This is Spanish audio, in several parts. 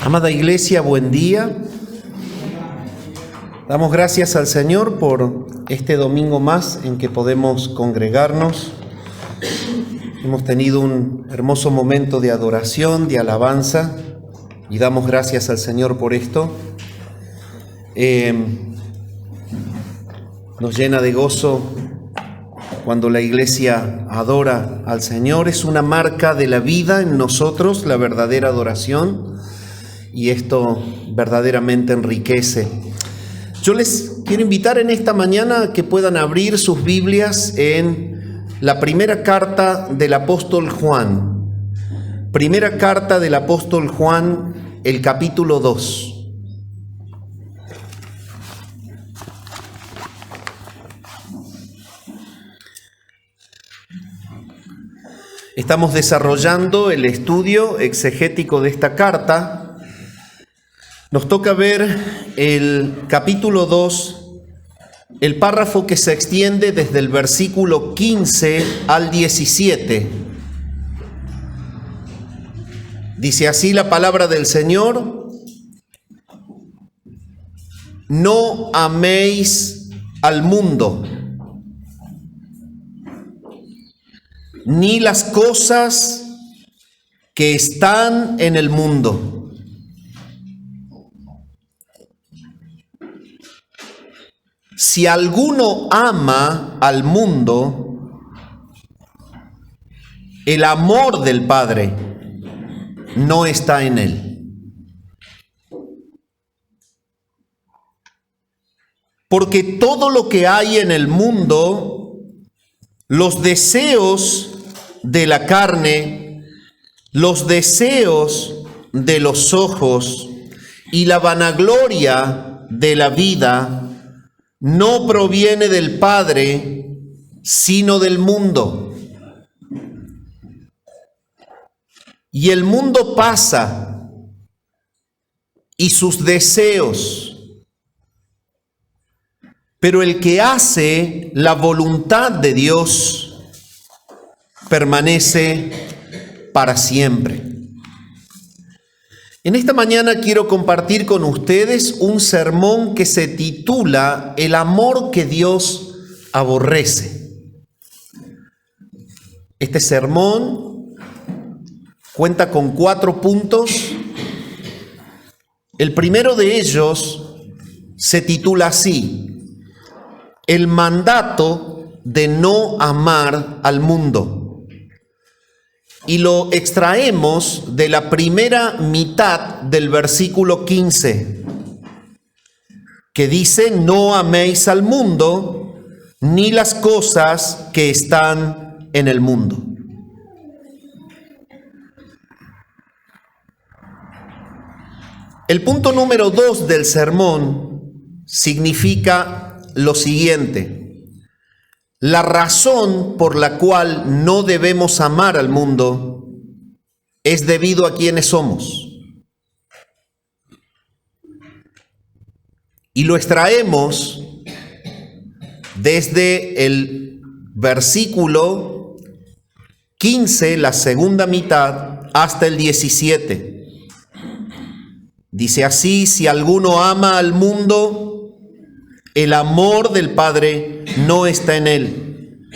Amada Iglesia, buen día. Damos gracias al Señor por este domingo más en que podemos congregarnos. Hemos tenido un hermoso momento de adoración, de alabanza, y damos gracias al Señor por esto. Nos llena de gozo cuando la Iglesia adora al Señor. Es una marca de la vida en nosotros, la verdadera adoración. Y esto verdaderamente enriquece. Yo les quiero invitar en esta mañana a que puedan abrir sus Biblias en la primera carta del apóstol Juan. Primera carta del apóstol Juan, el capítulo 2. Estamos desarrollando el estudio exegético de esta carta. Nos toca ver el capítulo 2, el párrafo que se extiende desde el versículo 15 al 17. Dice así la palabra del Señor: no améis al mundo, ni las cosas que están en el mundo. Si alguno ama al mundo, el amor del Padre no está en él. Porque todo lo que hay en el mundo, los deseos de la carne, los deseos de los ojos y la vanagloria de la vida, no proviene del Padre, sino del mundo. Y el mundo pasa, y sus deseos, pero el que hace la voluntad de Dios permanece para siempre. En esta mañana quiero compartir con ustedes un sermón que se titula El amor que Dios aborrece. Este sermón cuenta con 4 puntos. El primero de ellos se titula así: el mandato de no amar al mundo. Y lo extraemos de la primera mitad del versículo 15, que dice: no améis al mundo, ni las cosas que están en el mundo. El punto número 2 del sermón significa lo siguiente: la razón por la cual no debemos amar al mundo es debido a quienes somos. Y lo extraemos desde el versículo 15, la segunda mitad, hasta el 17. Dice así: si alguno ama al mundo, el amor del Padre no está en él.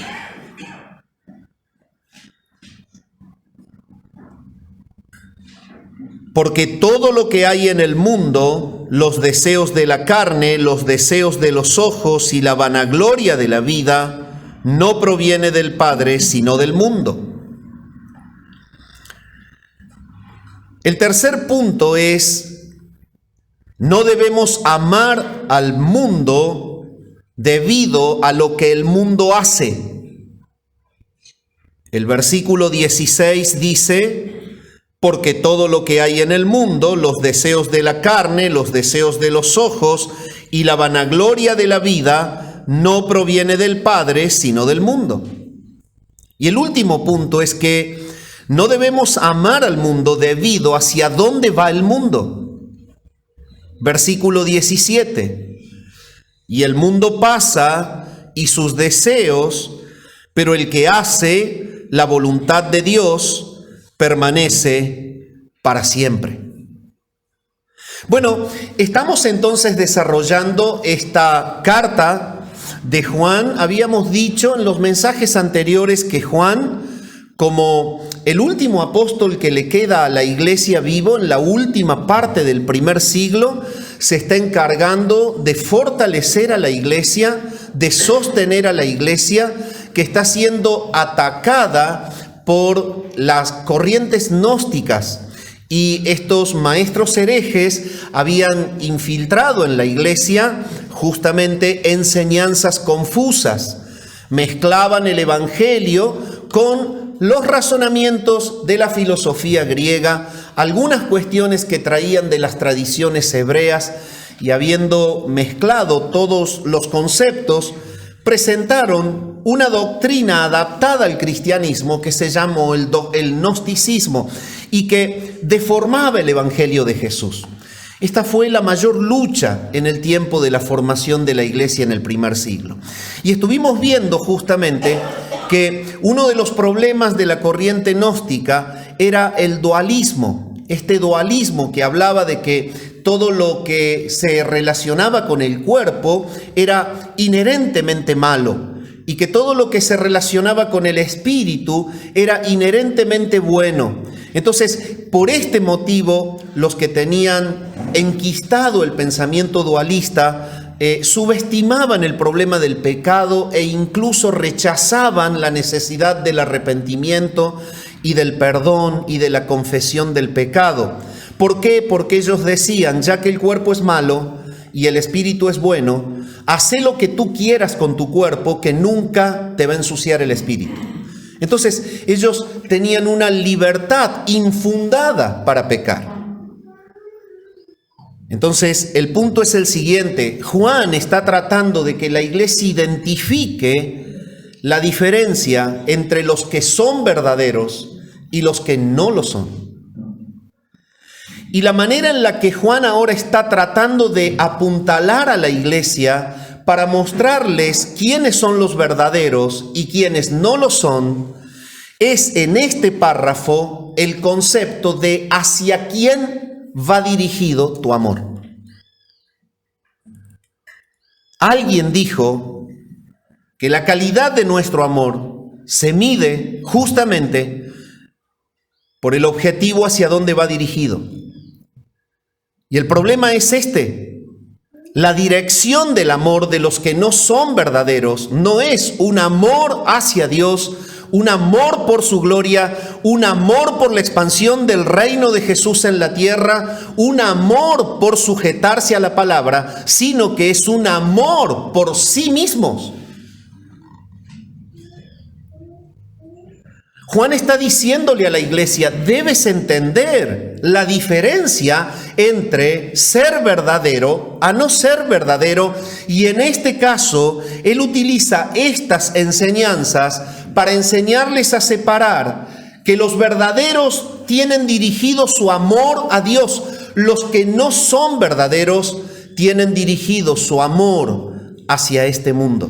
Porque todo lo que hay en el mundo, los deseos de la carne, los deseos de los ojos y la vanagloria de la vida, no proviene del Padre, sino del mundo. El tercer punto es: no debemos amar al mundo debido a lo que el mundo hace. El versículo 16 dice: porque todo lo que hay en el mundo, los deseos de la carne, los deseos de los ojos y la vanagloria de la vida, no proviene del Padre, sino del mundo. Y el último punto es que no debemos amar al mundo debido a hacia dónde va el mundo. Versículo 17: y el mundo pasa y sus deseos, pero el que hace la voluntad de Dios permanece para siempre. Bueno, estamos entonces desarrollando esta carta de Juan. Habíamos dicho en los mensajes anteriores que Juan, como el último apóstol que le queda a la iglesia vivo en la última parte del primer siglo, se está encargando de fortalecer a la iglesia, de sostener a la iglesia que está siendo atacada por las corrientes gnósticas. Y estos maestros herejes habían infiltrado en la iglesia justamente enseñanzas confusas. Mezclaban el evangelio con los razonamientos de la filosofía griega, algunas cuestiones que traían de las tradiciones hebreas, y habiendo mezclado todos los conceptos, presentaron una doctrina adaptada al cristianismo que se llamó el gnosticismo y que deformaba el evangelio de Jesús. Esta fue la mayor lucha en el tiempo de la formación de la iglesia en el primer siglo. Y estuvimos viendo justamente que uno de los problemas de la corriente gnóstica era el dualismo. Este dualismo que hablaba de que todo lo que se relacionaba con el cuerpo era inherentemente malo y que todo lo que se relacionaba con el espíritu era inherentemente bueno. Entonces, por este motivo, los que tenían enquistado el pensamiento dualista subestimaban el problema del pecado e incluso rechazaban la necesidad del arrepentimiento y del perdón y de la confesión del pecado. ¿Por qué? Porque ellos decían, ya que el cuerpo es malo y el espíritu es bueno, haz lo que tú quieras con tu cuerpo, que nunca te va a ensuciar el espíritu. Entonces, ellos tenían una libertad infundada para pecar. Entonces, el punto es el siguiente. Juan está tratando de que la iglesia identifique la diferencia entre los que son verdaderos y los que no lo son. Y la manera en la que Juan ahora está tratando de apuntalar a la iglesia para mostrarles quiénes son los verdaderos y quiénes no lo son, es en este párrafo el concepto de hacia quién va dirigido tu amor. Alguien dijo que la calidad de nuestro amor se mide justamente por el objetivo hacia dónde va dirigido. Y el problema es este: la dirección del amor de los que no son verdaderos no es un amor hacia Dios, un amor por su gloria, un amor por la expansión del reino de Jesús en la tierra, un amor por sujetarse a la palabra, sino que es un amor por sí mismos. Juan está diciéndole a la iglesia, debes entender la diferencia entre ser verdadero a no ser verdadero, y en este caso, él utiliza estas enseñanzas para enseñarles a separar que los verdaderos tienen dirigido su amor a Dios, los que no son verdaderos tienen dirigido su amor hacia este mundo.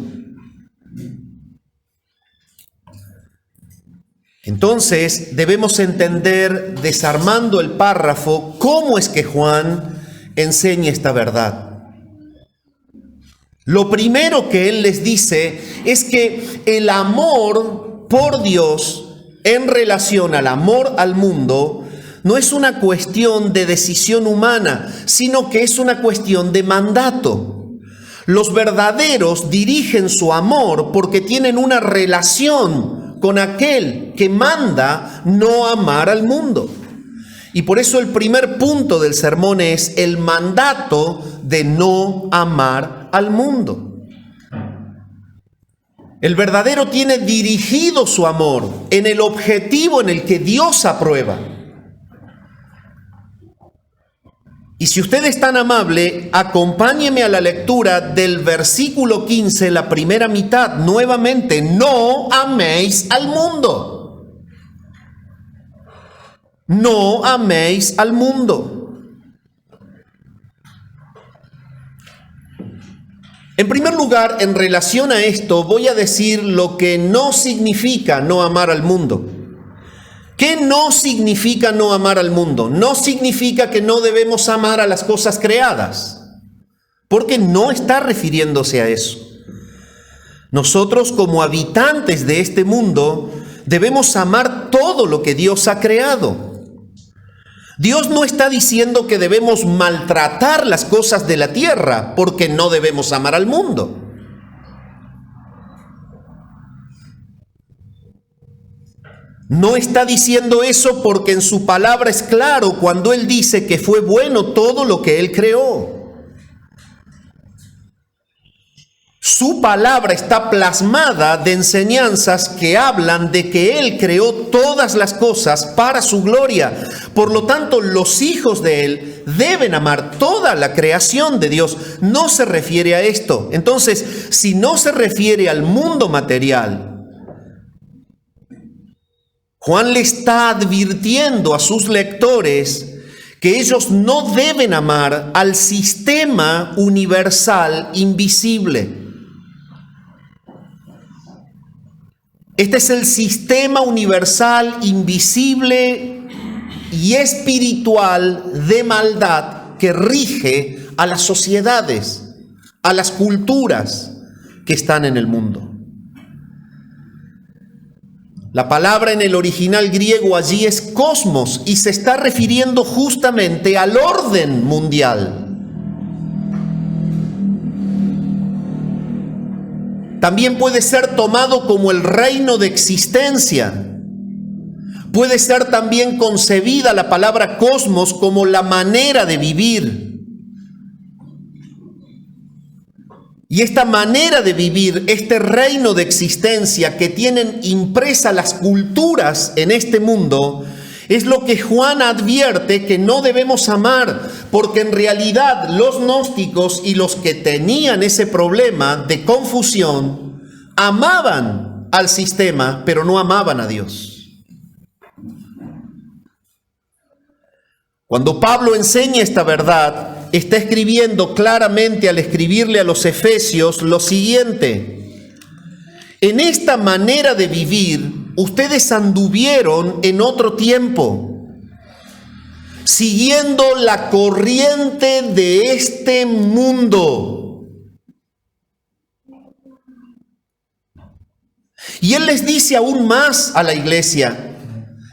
Entonces, debemos entender, desarmando el párrafo, cómo es que Juan enseña esta verdad. Lo primero que él les dice es que el amor por Dios en relación al amor al mundo no es una cuestión de decisión humana, sino que es una cuestión de mandato. Los verdaderos dirigen su amor porque tienen una relación con aquel que manda no amar al mundo. Y por eso el primer punto del sermón es el mandato de no amar al mundo. El verdadero tiene dirigido su amor en el objetivo en el que Dios aprueba. Y si usted es tan amable, acompáñeme a la lectura del versículo 15, la primera mitad, nuevamente: no améis al mundo. No améis al mundo. En primer lugar, en relación a esto, voy a decir lo que no significa no amar al mundo. ¿Qué no significa no amar al mundo? No significa que no debemos amar a las cosas creadas, porque no está refiriéndose a eso. Nosotros, como habitantes de este mundo, debemos amar todo lo que Dios ha creado. Dios no está diciendo que debemos maltratar las cosas de la tierra porque no debemos amar al mundo. No está diciendo eso porque en su palabra es claro cuando Él dice que fue bueno todo lo que Él creó. Su palabra está plasmada de enseñanzas que hablan de que Él creó todas las cosas para su gloria. Por lo tanto, los hijos de Él deben amar toda la creación de Dios. No se refiere a esto. Entonces, si no se refiere al mundo material, Juan le está advirtiendo a sus lectores que ellos no deben amar al sistema universal invisible. Este es el sistema universal invisible y espiritual de maldad que rige a las sociedades, a las culturas que están en el mundo. La palabra en el original griego allí es cosmos y se está refiriendo justamente al orden mundial. También puede ser tomado como el reino de existencia. Puede ser también concebida la palabra cosmos como la manera de vivir. Y esta manera de vivir, este reino de existencia que tienen impresa las culturas en este mundo, es lo que Juan advierte que no debemos amar, porque en realidad los gnósticos y los que tenían ese problema de confusión amaban al sistema, pero no amaban a Dios. Cuando Pablo enseña esta verdad, está escribiendo claramente al escribirle a los Efesios lo siguiente: en esta manera de vivir, ustedes anduvieron en otro tiempo, siguiendo la corriente de este mundo. Y él les dice aún más a la iglesia.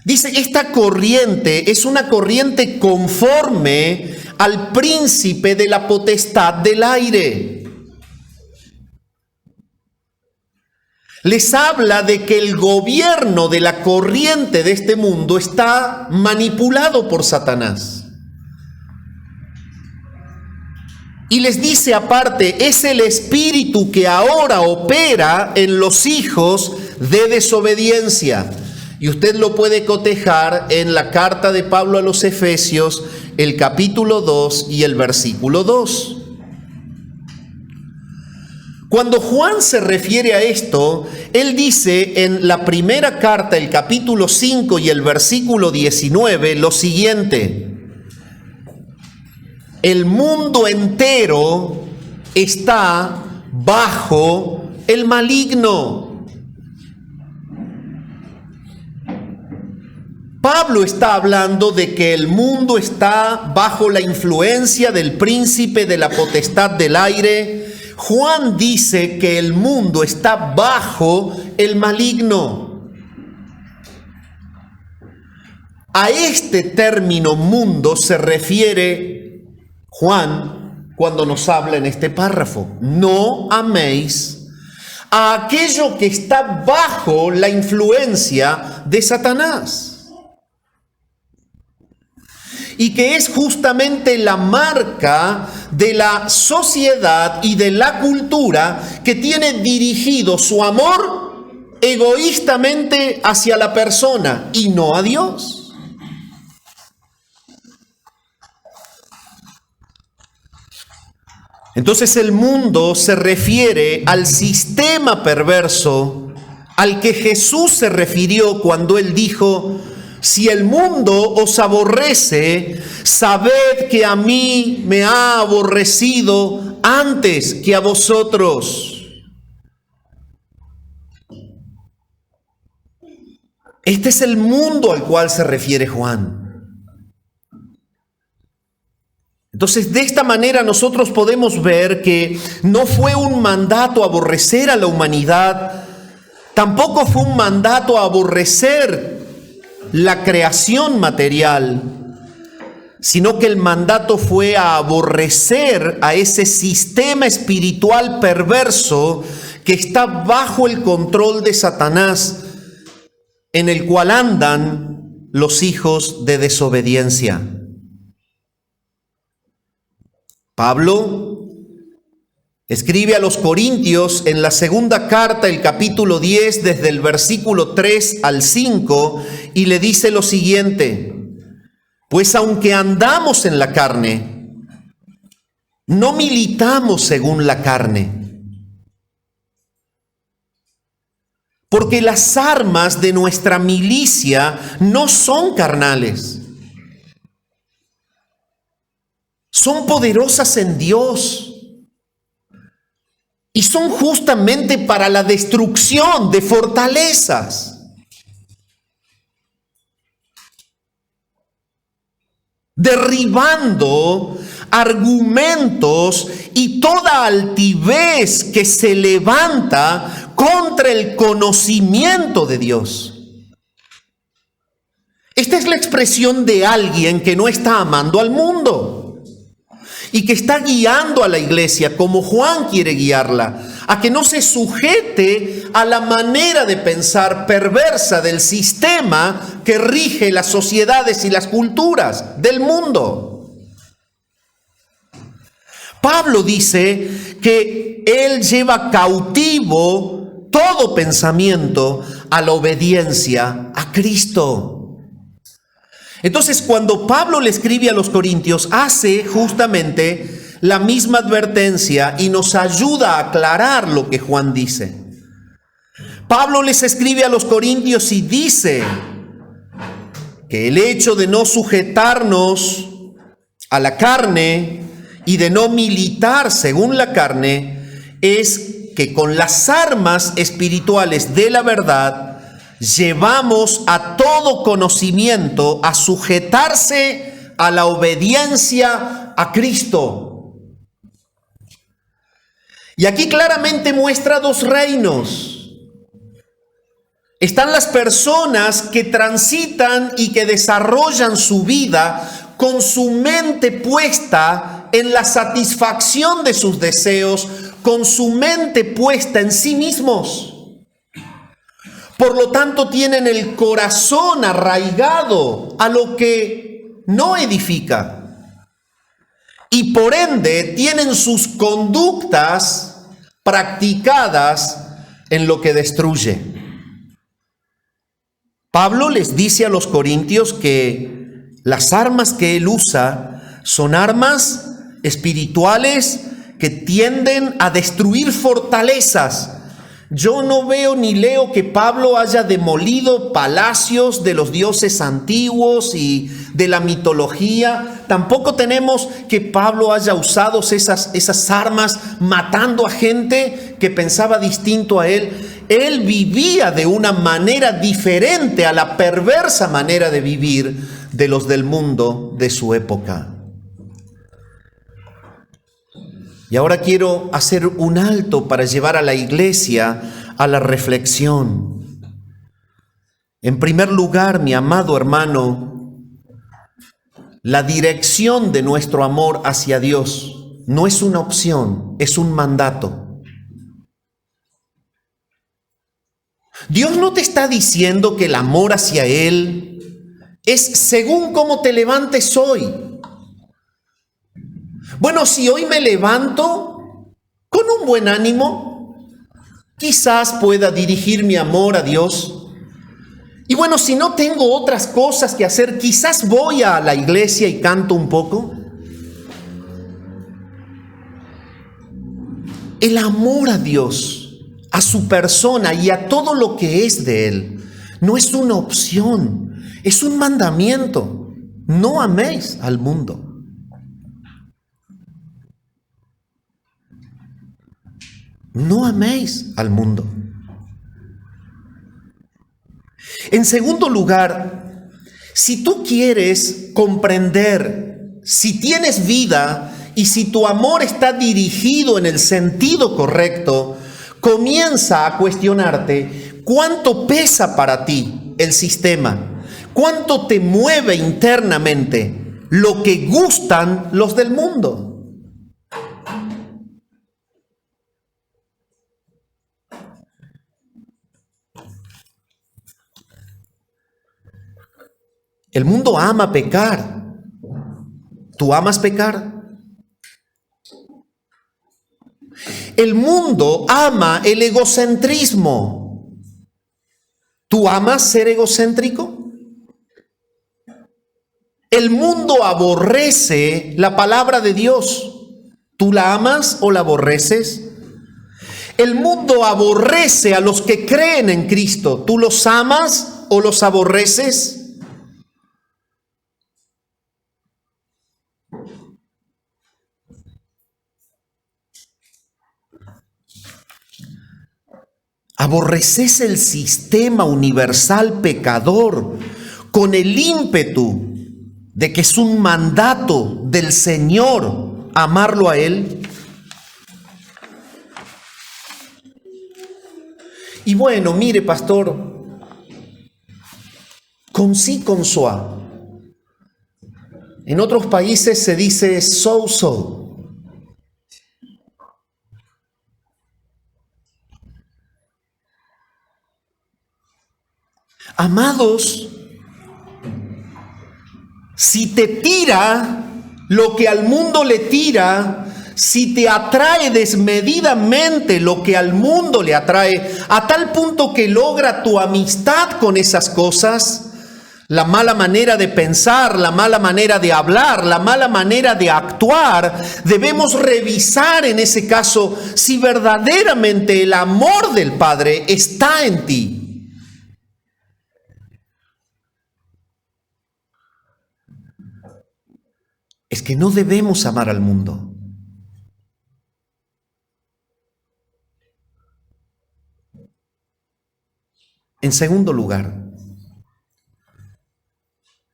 Dice, esta corriente es una corriente conforme al príncipe de la potestad del aire. Les habla de que el gobierno de la corriente de este mundo está manipulado por Satanás. Y les dice aparte, es el espíritu que ahora opera en los hijos de desobediencia. Y usted lo puede cotejar en la carta de Pablo a los Efesios, el capítulo 2 y el versículo 2. Cuando Juan se refiere a esto, él dice en la primera carta, el capítulo 5 y el versículo 19, lo siguiente: el mundo entero está bajo el maligno. Pablo está hablando de que el mundo está bajo la influencia del príncipe de la potestad del aire. Juan dice que el mundo está bajo el maligno. A este término mundo se refiere Juan cuando nos habla en este párrafo. No améis a aquello que está bajo la influencia de Satanás. Y que es justamente la marca de la sociedad y de la cultura que tiene dirigido su amor egoístamente hacia la persona y no a Dios. Entonces el mundo se refiere al sistema perverso al que Jesús se refirió cuando él dijo: si el mundo os aborrece, sabed que a mí me ha aborrecido antes que a vosotros. Este es el mundo al cual se refiere Juan. Entonces, de esta manera nosotros podemos ver que no fue un mandato a aborrecer a la humanidad, tampoco fue un mandato a aborrecer la creación material, sino que el mandato fue a aborrecer a ese sistema espiritual perverso que está bajo el control de Satanás, en el cual andan los hijos de desobediencia. Pablo escribe a los Corintios en la segunda carta, el capítulo 10, desde el versículo 3 al 5, y le dice lo siguiente: pues aunque andamos en la carne, no militamos según la carne, porque las armas de nuestra milicia no son carnales, son poderosas en Dios y son justamente para la destrucción de fortalezas, derribando argumentos y toda altivez que se levanta contra el conocimiento de Dios. Esta es la expresión de alguien que no está amando al mundo y que está guiando a la iglesia como Juan quiere guiarla, a que no se sujete a la manera de pensar perversa del sistema que rige las sociedades y las culturas del mundo. Pablo dice que él lleva cautivo todo pensamiento a la obediencia a Cristo. Entonces, cuando Pablo le escribe a los Corintios, hace justamente la misma advertencia y nos ayuda a aclarar lo que Juan dice. Pablo les escribe a los Corintios y dice que el hecho de no sujetarnos a la carne y de no militar según la carne es que con las armas espirituales de la verdad llevamos a todo conocimiento a sujetarse a la obediencia a Cristo. Y aquí claramente muestra dos reinos. Están las personas que transitan y que desarrollan su vida con su mente puesta en la satisfacción de sus deseos, con su mente puesta en sí mismos. Por lo tanto, tienen el corazón arraigado a lo que no edifica. Y por ende tienen sus conductas practicadas en lo que destruye. Pablo les dice a los corintios que las armas que él usa son armas espirituales que tienden a destruir fortalezas. Yo no veo ni leo que Pablo haya demolido palacios de los dioses antiguos y de la mitología. Tampoco tenemos que Pablo haya usado esas armas matando a gente que pensaba distinto a él. Él vivía de una manera diferente a la perversa manera de vivir de los del mundo de su época. Y ahora quiero hacer un alto para llevar a la iglesia a la reflexión. En primer lugar, mi amado hermano, la dirección de nuestro amor hacia Dios no es una opción, es un mandato. Dios no te está diciendo que el amor hacia Él es según cómo te levantes hoy. Bueno, si hoy me levanto con un buen ánimo, quizás pueda dirigir mi amor a Dios. Y bueno, si no tengo otras cosas que hacer, quizás voy a la iglesia y canto un poco. El amor a Dios, a su persona y a todo lo que es de Él, no es una opción, es un mandamiento. No améis al mundo. No améis al mundo. En segundo lugar, si tú quieres comprender si tienes vida y si tu amor está dirigido en el sentido correcto, comienza a cuestionarte cuánto pesa para ti el sistema, cuánto te mueve internamente lo que gustan los del mundo. El mundo ama pecar. ¿Tú amas pecar? El mundo ama el egocentrismo. ¿Tú amas ser egocéntrico? El mundo aborrece la palabra de Dios. ¿Tú la amas o la aborreces? El mundo aborrece a los que creen en Cristo. ¿Tú los amas o los aborreces? Aborreces el sistema universal pecador con el ímpetu de que es un mandato del Señor amarlo a Él. Y bueno, mire, pastor, con sí, con soa. En otros países se dice so. Amados, si te tira lo que al mundo le tira, si te atrae desmedidamente lo que al mundo le atrae, a tal punto que logra tu amistad con esas cosas, la mala manera de pensar, la mala manera de hablar, la mala manera de actuar, debemos revisar en ese caso si verdaderamente el amor del Padre está en ti. Es que no debemos amar al mundo. En segundo lugar,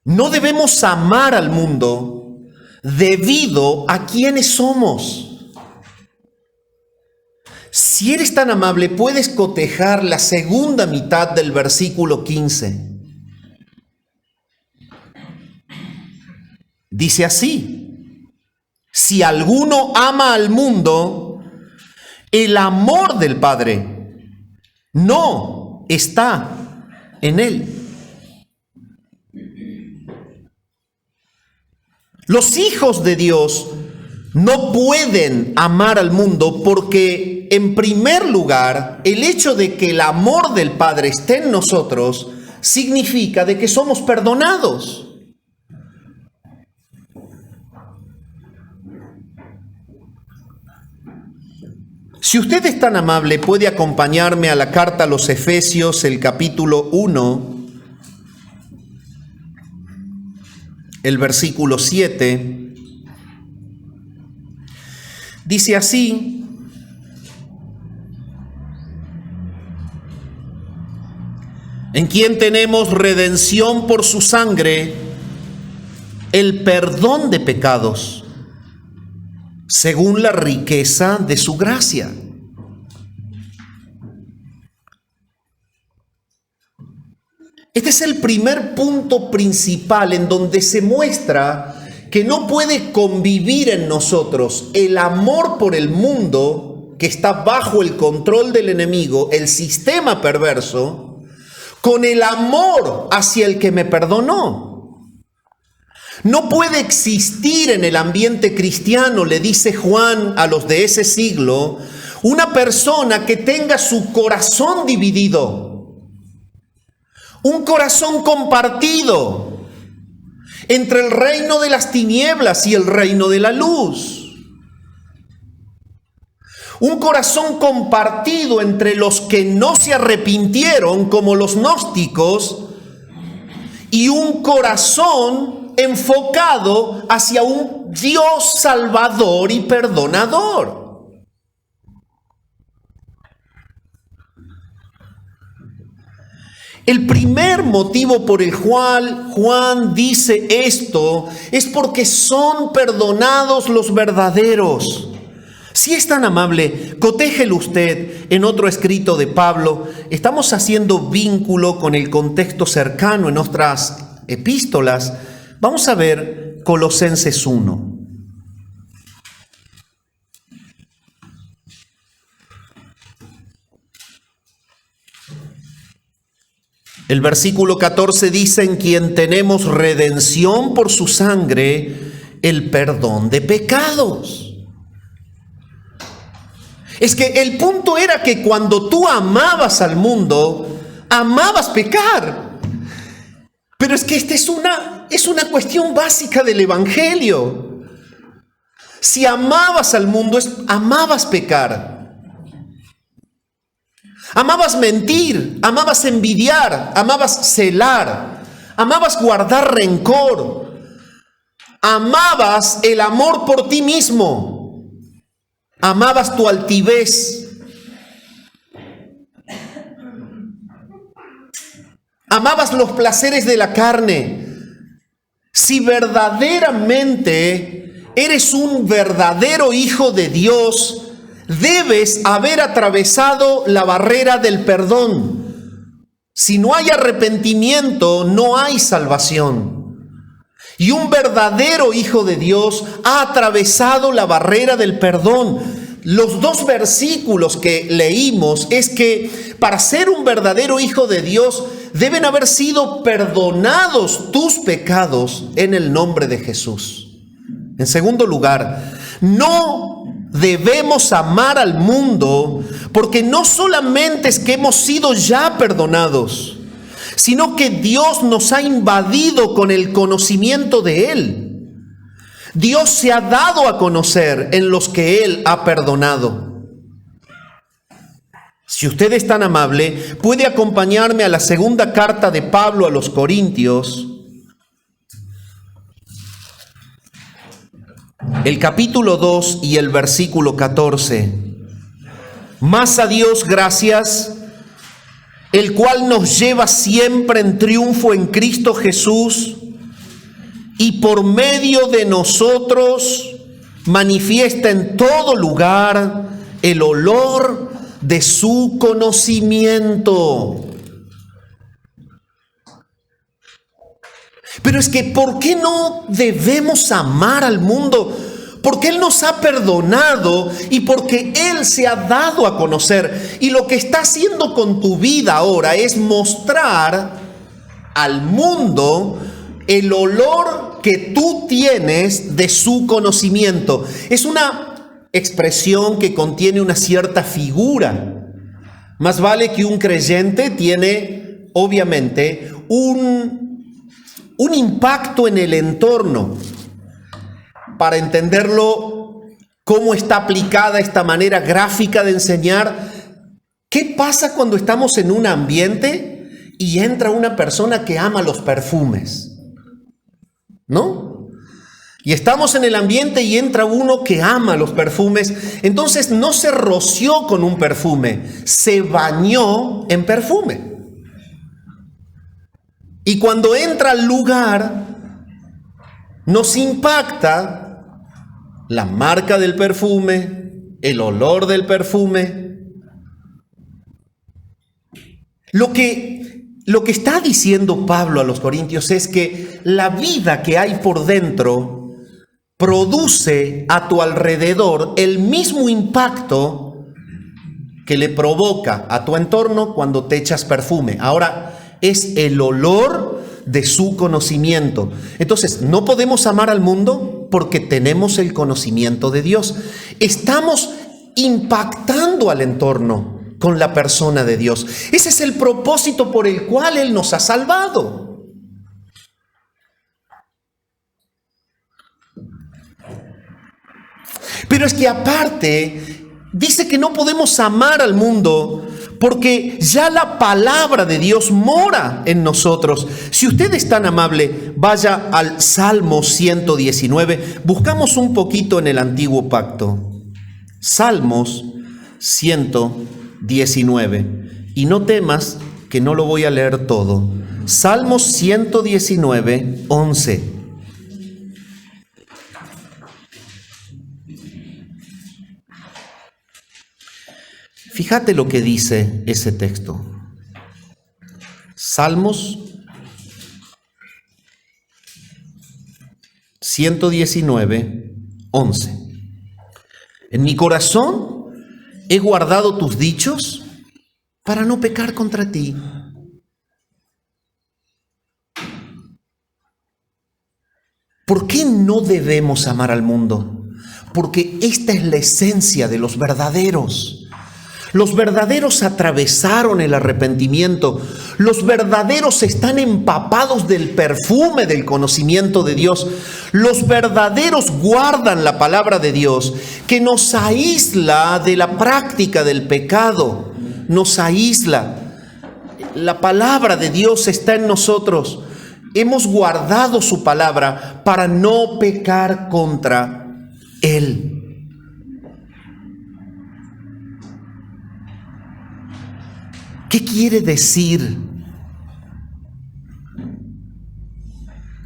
no debemos amar al mundo debido a quienes somos. Si eres tan amable, puedes cotejar la segunda mitad del versículo 15. Dice así: si alguno ama al mundo, el amor del Padre no está en él. Los hijos de Dios no pueden amar al mundo porque, en primer lugar, el hecho de que el amor del Padre esté en nosotros significa de que somos perdonados. Si usted es tan amable, puede acompañarme a la carta a los Efesios, el capítulo 1, el versículo 7. Dice así: en quien tenemos redención por su sangre, el perdón de pecados, según la riqueza de su gracia. Este es el primer punto principal en donde se muestra que no puede convivir en nosotros el amor por el mundo, que está bajo el control del enemigo, el sistema perverso, con el amor hacia el que me perdonó. No puede existir en el ambiente cristiano, le dice Juan a los de ese siglo, una persona que tenga su corazón dividido, un corazón compartido entre el reino de las tinieblas y el reino de la luz. Un corazón compartido entre los que no se arrepintieron, como los gnósticos, y un corazón enfocado hacia un Dios salvador y perdonador. El primer motivo por el cual Juan dice esto es porque son perdonados los verdaderos. Si es tan amable, cotéjelo usted en otro escrito de Pablo. Estamos haciendo vínculo con el contexto cercano en nuestras epístolas. Vamos a ver Colosenses 1. El versículo 14 dice: en quien tenemos redención por su sangre, el perdón de pecados. Es que el punto era que cuando tú amabas al mundo, amabas pecar. Pero es que esta es una cuestión básica del Evangelio. Si amabas al mundo, amabas pecar. Amabas mentir, amabas envidiar, amabas celar, amabas guardar rencor, amabas el amor por ti mismo, amabas tu altivez, amabas los placeres de la carne. Si verdaderamente eres un verdadero hijo de Dios, debes haber atravesado la barrera del perdón. Si no hay arrepentimiento, no hay salvación. Y un verdadero hijo de Dios ha atravesado la barrera del perdón. Los dos versículos que leímos es que para ser un verdadero hijo de Dios deben haber sido perdonados tus pecados en el nombre de Jesús. En segundo lugar, no debemos amar al mundo porque no solamente es que hemos sido ya perdonados, sino que Dios nos ha invadido con el conocimiento de Él. Dios se ha dado a conocer en los que Él ha perdonado. Si usted es tan amable, puede acompañarme a la segunda carta de Pablo a los Corintios, el capítulo 2 y el versículo 14. Mas a Dios gracias, el cual nos lleva siempre en triunfo en Cristo Jesús, y por medio de nosotros manifiesta en todo lugar el olor de su conocimiento. Pero es que, ¿por qué no debemos amar al mundo? Porque Él nos ha perdonado y porque Él se ha dado a conocer. Y lo que está haciendo con tu vida ahora es mostrar al mundo el olor que tú tienes de su conocimiento. Es una expresión que contiene una cierta figura. Más vale que un creyente tiene, obviamente, un impacto en el entorno. Para entenderlo, cómo está aplicada esta manera gráfica de enseñar, ¿qué pasa cuando estamos en un ambiente y entra una persona que ama los perfumes? ¿No? Y estamos en el ambiente y entra uno que ama los perfumes. Entonces no se roció con un perfume, se bañó en perfume. Y cuando entra al lugar, nos impacta la marca del perfume, el olor del perfume. Lo que está diciendo Pablo a los Corintios es que la vida que hay por dentro produce a tu alrededor el mismo impacto que le provoca a tu entorno cuando te echas perfume. Ahora, es el olor de su conocimiento. Entonces, no podemos amar al mundo porque tenemos el conocimiento de Dios. Estamos impactando al entorno con la persona de Dios. Ese es el propósito por el cual Él nos ha salvado. Pero es que aparte, dice que no podemos amar al mundo porque ya la palabra de Dios mora en nosotros. Si usted es tan amable, vaya al Salmo 119. Buscamos un poquito en el Antiguo Pacto. Salmos 119. Y no temas que no lo voy a leer todo. Salmos 119, 11. Fíjate lo que dice ese texto. Salmos 119, 11. En mi corazón he guardado tus dichos para no pecar contra ti. ¿Por qué no debemos amar al mundo? Porque esta es la esencia de los verdaderos. Los verdaderos atravesaron el arrepentimiento. Los verdaderos están empapados del perfume del conocimiento de Dios. Los verdaderos guardan la palabra de Dios, que nos aísla de la práctica del pecado. Nos aísla. La palabra de Dios está en nosotros. Hemos guardado su palabra para no pecar contra Él. ¿Qué quiere decir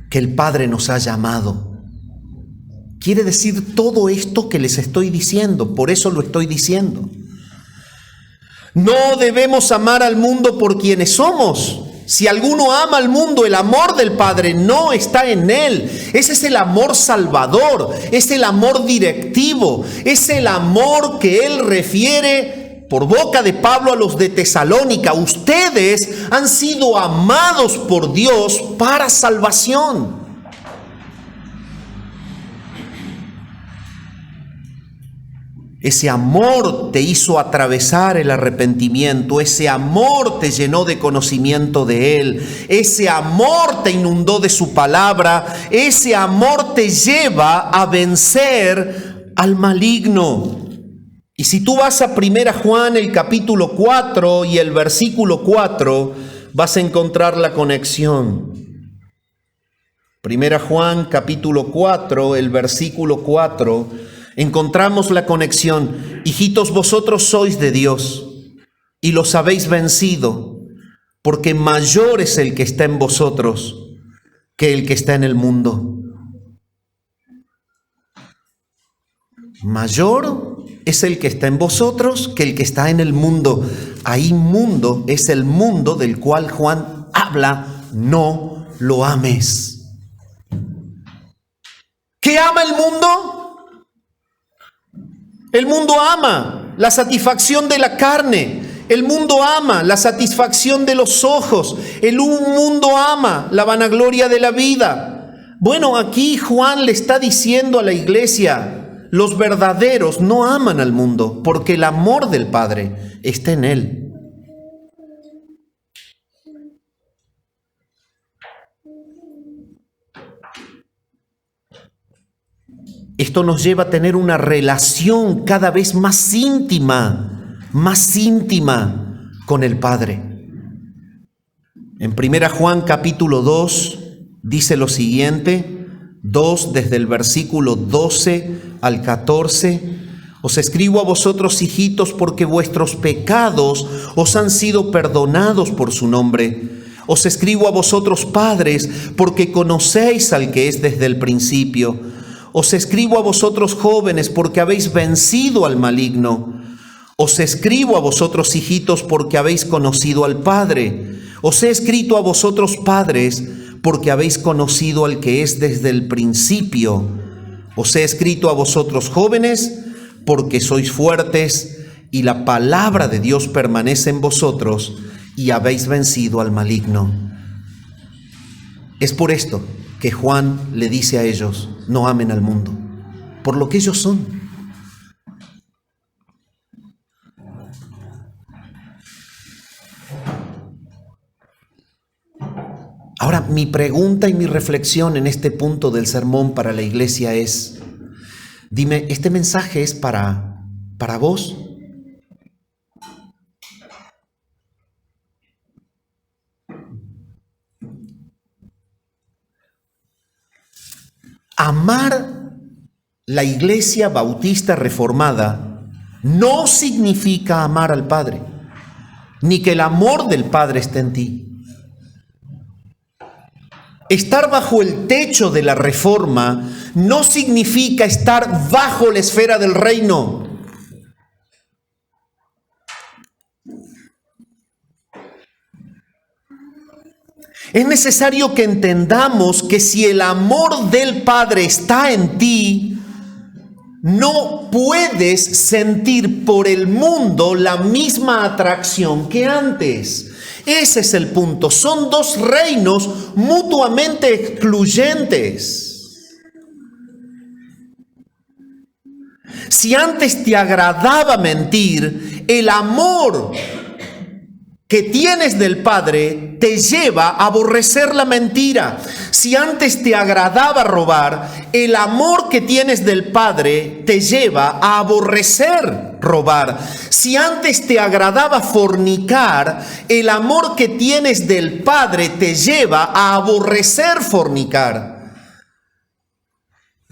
que el Padre nos ha llamado? Quiere decir todo esto que les estoy diciendo, por eso lo estoy diciendo. No debemos amar al mundo por quienes somos. Si alguno ama al mundo, el amor del Padre no está en él. Ese es el amor salvador, es el amor directivo, es el amor que él refiere por boca de Pablo a los de Tesalónica. Ustedes han sido amados por Dios para salvación. Ese amor te hizo atravesar el arrepentimiento, ese amor te llenó de conocimiento de Él, ese amor te inundó de su palabra, ese amor te lleva a vencer al maligno. Y si tú vas a 1 Juan el capítulo 4 y el versículo 4, vas a encontrar la conexión. 1 Juan capítulo 4, el versículo 4, encontramos la conexión. Hijitos, vosotros sois de Dios y los habéis vencido, porque mayor es el que está en vosotros que el que está en el mundo. Mayor es el que está en vosotros que el que está en el mundo. Ahí mundo es el mundo del cual Juan habla, no lo ames. ¿Qué ama el mundo? El mundo ama la satisfacción de la carne. El mundo ama la satisfacción de los ojos. El mundo ama la vanagloria de la vida. Bueno, aquí Juan le está diciendo a la iglesia: los verdaderos no aman al mundo, porque el amor del Padre está en él. Esto nos lleva a tener una relación cada vez más íntima con el Padre. En 1 Juan capítulo 2 dice lo siguiente, 2 desde el versículo 12 al 14. Os escribo a vosotros, hijitos, porque vuestros pecados os han sido perdonados por su nombre. Os escribo a vosotros, padres, porque conocéis al que es desde el principio. Os escribo a vosotros, jóvenes, porque habéis vencido al maligno. Os escribo a vosotros, hijitos, porque habéis conocido al Padre. Os he escrito a vosotros, padres, porque habéis conocido al que es desde el principio. Os he escrito a vosotros, jóvenes, porque sois fuertes y la palabra de Dios permanece en vosotros y habéis vencido al maligno. Es por esto que Juan le dice a ellos: no amen al mundo, por lo que ellos son. Ahora, mi pregunta y mi reflexión en este punto del sermón para la iglesia es: dime, ¿este mensaje es para vos? Amar la iglesia bautista reformada no significa amar al Padre. ni que el amor del Padre esté en ti. Estar bajo el techo de la reforma no significa estar bajo la esfera del reino. Es necesario que entendamos que si el amor del Padre está en ti, no puedes sentir por el mundo la misma atracción que antes. Ese es el punto. Son dos reinos mutuamente excluyentes. Si antes te agradaba mentir, el amor que tienes del Padre te lleva a aborrecer la mentira. Si antes te agradaba robar, el amor que tienes del Padre te lleva a aborrecer robar. Si antes te agradaba fornicar, el amor que tienes del Padre te lleva a aborrecer fornicar.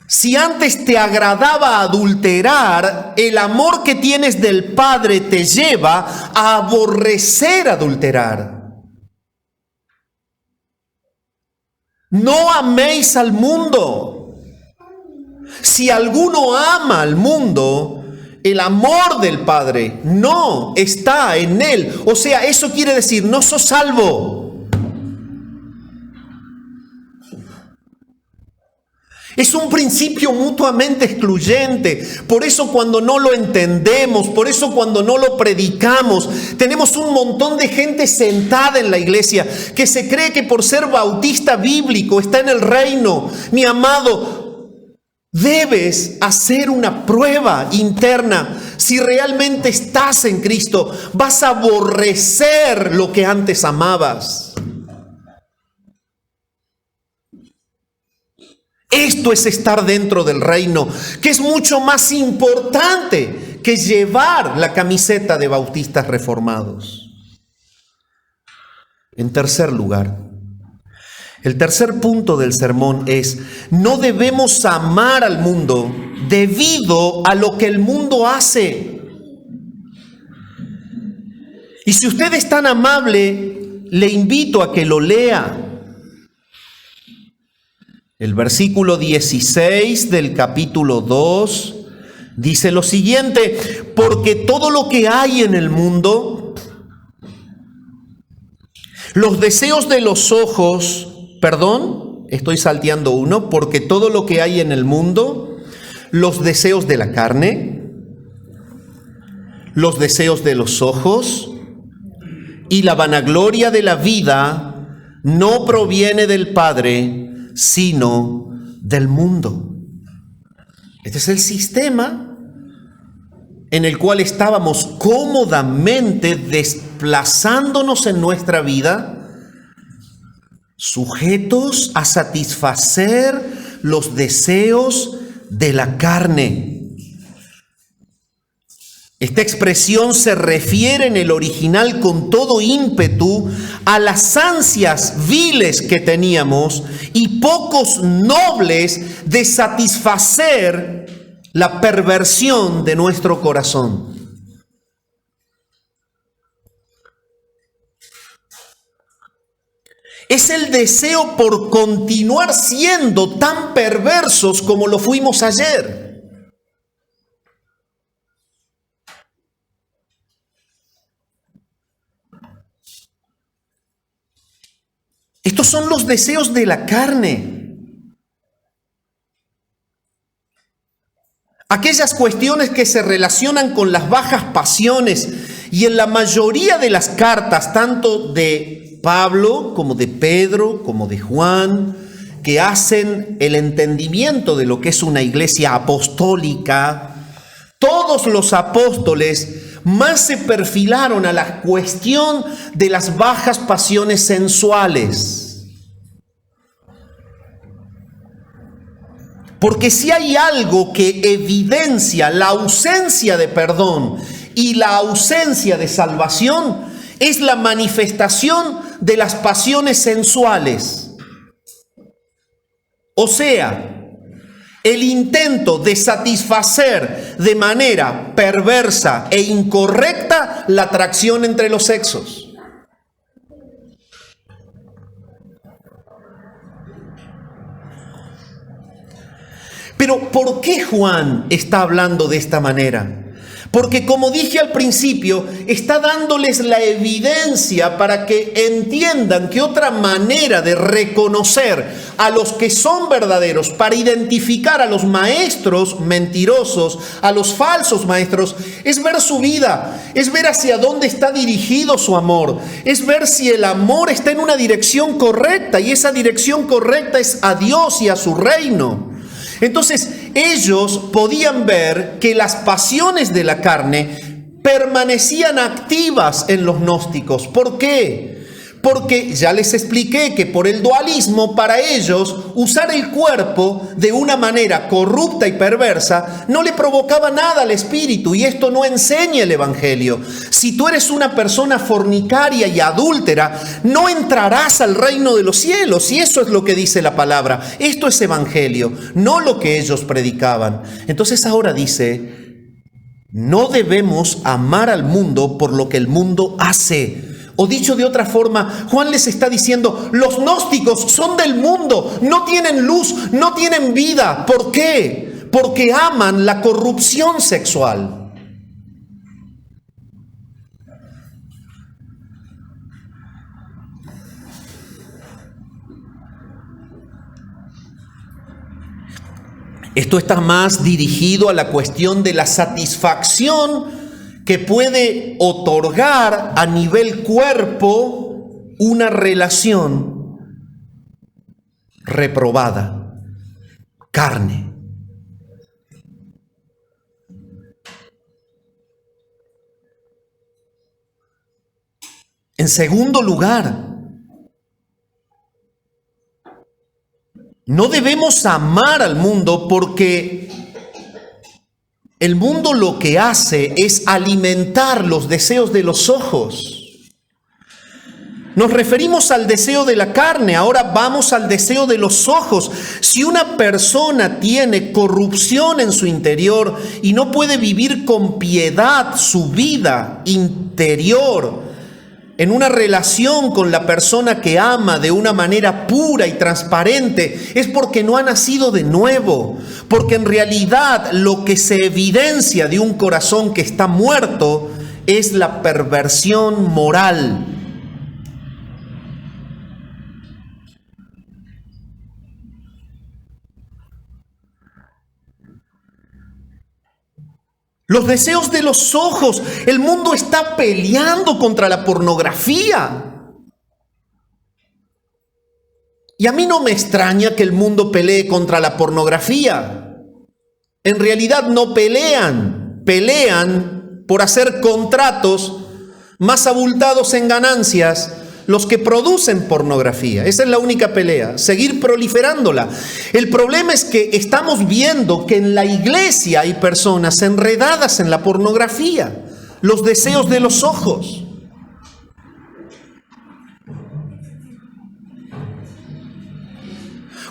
Si antes te agradaba adulterar, el amor que tienes del Padre te lleva a aborrecer adulterar. No améis al mundo. Si alguno ama al mundo, el amor del Padre no está en él. O sea, eso quiere decir, no sos salvo. Es un principio mutuamente excluyente. Por eso cuando no lo entendemos, por eso cuando no lo predicamos, tenemos un montón de gente sentada en la iglesia que se cree que por ser bautista bíblico está en el reino. Mi amado, debes hacer una prueba interna. Si realmente estás en Cristo, vas a aborrecer lo que antes amabas. Esto es estar dentro del reino, que es mucho más importante que llevar la camiseta de bautistas reformados. En tercer lugar, el tercer punto del sermón es: no debemos amar al mundo debido a lo que el mundo hace. Y si usted es tan amable, le invito a que lo lea. El versículo 16 del capítulo 2 dice lo siguiente: porque todo lo que hay en el mundo, los deseos de los ojos, estoy salteando uno, porque todo lo que hay en el mundo, los deseos de la carne, los deseos de los ojos y la vanagloria de la vida no proviene del Padre, sino del mundo. Este es el sistema en el cual estábamos cómodamente desplazándonos en nuestra vida, sujetos a satisfacer los deseos de la carne. Esta expresión se refiere en el original con todo ímpetu a las ansias viles que teníamos y pocos nobles de satisfacer la perversión de nuestro corazón. Es el deseo por continuar siendo tan perversos como lo fuimos ayer. Estos son los deseos de la carne. Aquellas cuestiones que se relacionan con las bajas pasiones. Y en la mayoría de las cartas, tanto de Pablo como de Pedro, como de Juan, que hacen el entendimiento de lo que es una iglesia apostólica, todos los apóstoles más se perfilaron a la cuestión de las bajas pasiones sensuales. Porque si hay algo que evidencia la ausencia de perdón y la ausencia de salvación, es la manifestación de las pasiones sensuales. O sea, el intento de satisfacer de manera perversa e incorrecta la atracción entre los sexos. Pero ¿por qué Juan está hablando de esta manera? Porque, como dije al principio, está dándoles la evidencia para que entiendan que otra manera de reconocer a los que son verdaderos, para identificar a los maestros mentirosos, a los falsos maestros, es ver su vida, es ver hacia dónde está dirigido su amor, es ver si el amor está en una dirección correcta, y esa dirección correcta es a Dios y a su reino. Entonces, ellos podían ver que las pasiones de la carne permanecían activas en los gnósticos. ¿Por qué? Porque ya les expliqué que por el dualismo, para ellos, usar el cuerpo de una manera corrupta y perversa no le provocaba nada al espíritu, y esto no enseña el Evangelio. Si tú eres una persona fornicaria y adúltera, no entrarás al reino de los cielos, y eso es lo que dice la palabra. Esto es Evangelio, no lo que ellos predicaban. Entonces ahora dice, no debemos amar al mundo por lo que el mundo hace. O dicho de otra forma, Juan les está diciendo, los gnósticos son del mundo, no tienen luz, no tienen vida. ¿Por qué? Porque aman la corrupción sexual. Esto está más dirigido a la cuestión de la satisfacción que puede otorgar a nivel cuerpo una relación reprobada, carne. En segundo lugar, no debemos amar al mundo porque el mundo lo que hace es alimentar los deseos de los ojos. Nos referimos al deseo de la carne, ahora vamos al deseo de los ojos. Si una persona tiene corrupción en su interior y no puede vivir con piedad su vida interior, en una relación con la persona que ama de una manera pura y transparente, es porque no ha nacido de nuevo, porque en realidad lo que se evidencia de un corazón que está muerto es la perversión moral. Los deseos de los ojos. El mundo está peleando contra la pornografía. Y a mí no me extraña que el mundo pelee contra la pornografía. En realidad no pelean, pelean por hacer contratos más abultados en ganancias los que producen pornografía. Esa es la única pelea, seguir proliferándola. El problema es que estamos viendo que en la iglesia hay personas enredadas en la pornografía, los deseos de los ojos.